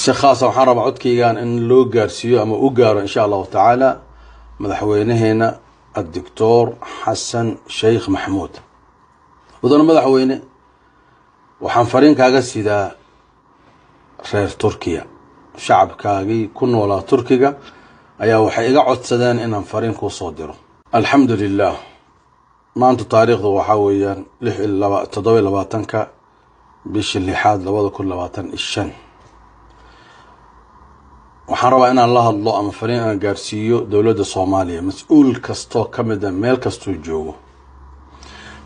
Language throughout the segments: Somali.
si khaas ah waxaan rabaa codkaygan in loo gaarsiiyo ama u gaaro insha Allah taala madaxweynaheena الدكتور حسن شيخ محمود wadana madaxweyne waxaan fariin kaaga sidaa reer Turkiya shacabkaagii ku noolaa Turkiga ayaa waxay iga codsadeen inaan fariin ku soo diro alxamdulillah maanta taariikhdu waxa weeyaan 27ka bishii 6 2025 waxaan rabaa inaan la hadlo ama fariin aan gaarsiiyo dawladda Soomaaliya mas'uul kasto kamid ah meel kasto joogo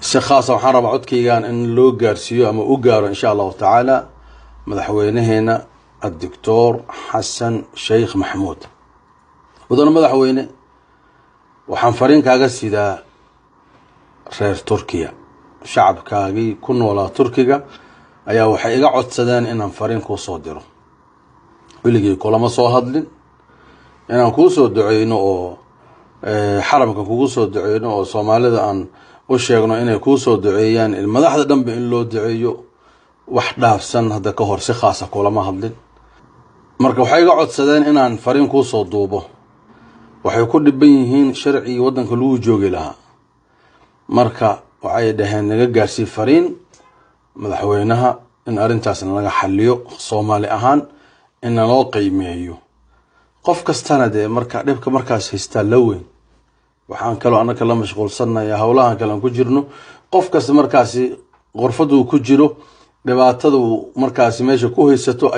si khaas ah waxaan rabaa codkaygan in loo gaarsiiyo ama u gaaro insha Allah taala madaxweynaheena الدكتور حسن شيخ محمود wadana madaxweyne waxaan fariin kaaga sidaa reer Turkiya shacabkaagii ku noolaa Turkiga ayaa waxay iga codsadeen inaan fariin ku soo diro weligii kulama soo hadlin inaan ku soo duceeyno oo xaramka kugu soo duceeyno oo Soomaalida aan u sheegno inay ku soo duceeyaan madaxda dhanba in loo duceeyo wax dhaafsan hada ka hor si khaas ah kulama hadlin marka waxay iga codsadeen inaan fariin ku soo duubo waxay ku dhiban yihiin sharci wadanka lagu joogi lahaa marka waxay dhaheen naga gaarsi fariin madaxweynaha in arintaas laga xalliyo Soomaali ahaan in loo qiimeeyo qof kastana marka dhibka markaas haysta la weyn waxaan kale anaka la mashquulsanahay hawlahan kale ku jirno qof kasta markaas qorfadu ku jiro dhibaatadu markaas meesha ku haysato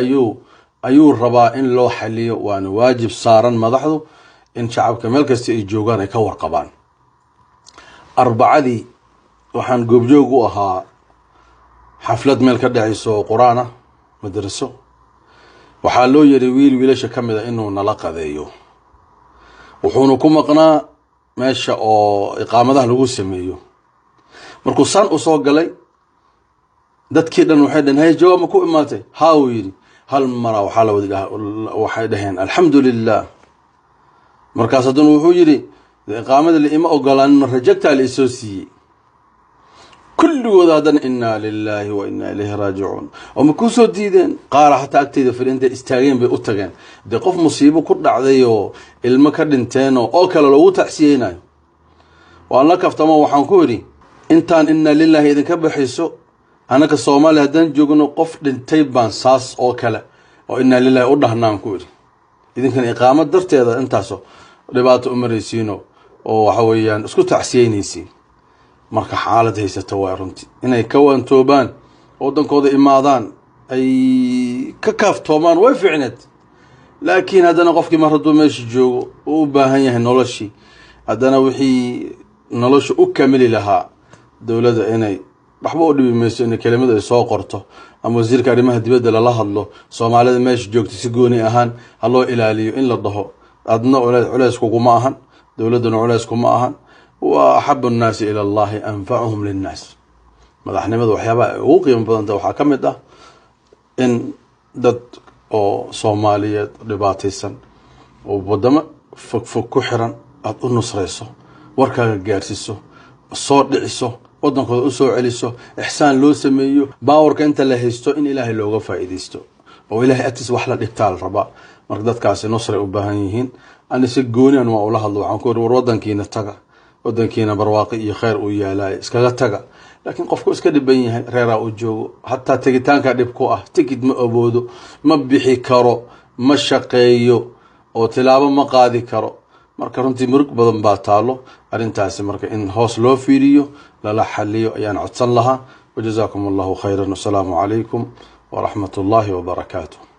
ayuu rabaa in loo xalliyo waana waajib saaran madaxdu in shacabka meel kasta ay joogaan ay ka warqabaan arbacadii waxaan goobjoog u ahaa xaflad meel ka dhacayso quraana madraso waxaa loo yiri wiilasha kamid ah inuu nala qadeeyo wuxuuna ku maqnaa meesha oo iqaamadaha lagu sameeyo markuu san u soo galay dadkii dhan waxay dhahay jawaab ma ku imaatay haa uu yiri hal mara waxa la wada waxay dhaheen alxamdulillah markaas hadan wuxuu yiri iqaamada la ima ogolaan rajagta la soo siiyay kulligooda hadan inna lillahi wa inna ilayhi raaji'un oo ma ku soo diideen qaar hatta agteeda fariinta istaageen bay u tageen de qof musiibo ku dhacday oo ilmo ka dhinteen oo kale loogu tacsiyeenayo waan la kaftamo waxaan ku yiri intaan inna lillahi idin ka bixiso anaka Soomaali hadan joogno qof dhintay baan saas oo kale oo inna lillahi u dhahnaan ku yiri idinkan iqaamad darteeda intaaso dhibaato u maraysiino oo waxa weeyaan isku tacsiyeynaysiin marka xaalad haysato waa runtii inay ka wantoobaan wadankooda imaadaan ay ka kaaftoomaan way fiicneed laakiin hadana qofkii mar haduu meesha joogo uu u baahan yahay noloshii hadana wixii nolosha u kamili lahaa dawladda inay waxba u dhibi mayso in kelimada ay soo qorto ama wasiirka arrimaha dibadda la hadlo Soomaalida meesha joogto si gooni ahaan haloo ilaaliyo in la dhaho adna culays kuma ahan dawladuna culays kuma ahan wa ahabbu an-nas ila Allah anfa'uhum lin-nas madaxnimadu waxyaaba ugu qiimo badan waxa kamid ah in dad oo Soomaaliyeed dhibaataysan oo wadamo fog ku xiran aad u nusrayso warkaaga gaarsiiso soo dhiciso wadankooda u soo celiso ihsaan loo sameeyo baawarka inta la haysto in Ilaahay looga faa'iideysto oo Ilaahay atis wax la dhigtaal raba marka dadkaas nusray u baahan yihiin aan si gooni ah waa ula hadlo waxaan ku war wadankiina taga wadankiina barwaaqo iyo khayr u yaalay iskaga taga laakiin qofku iska dhiban yahay reera u joogo hatta tagitaanka dhib ku ah tigid ma aboodo ma bixi karo ma shaqeeyo oo tilaabo ma qaadi karo marka runtii murug badan baa taalo arintaas marka in hoos loo fiiriyo la xalliyo ayaan codsan lahaa wajazaakumullahu khayran assalamu alaykum wa rahmatullahi wa barakatuh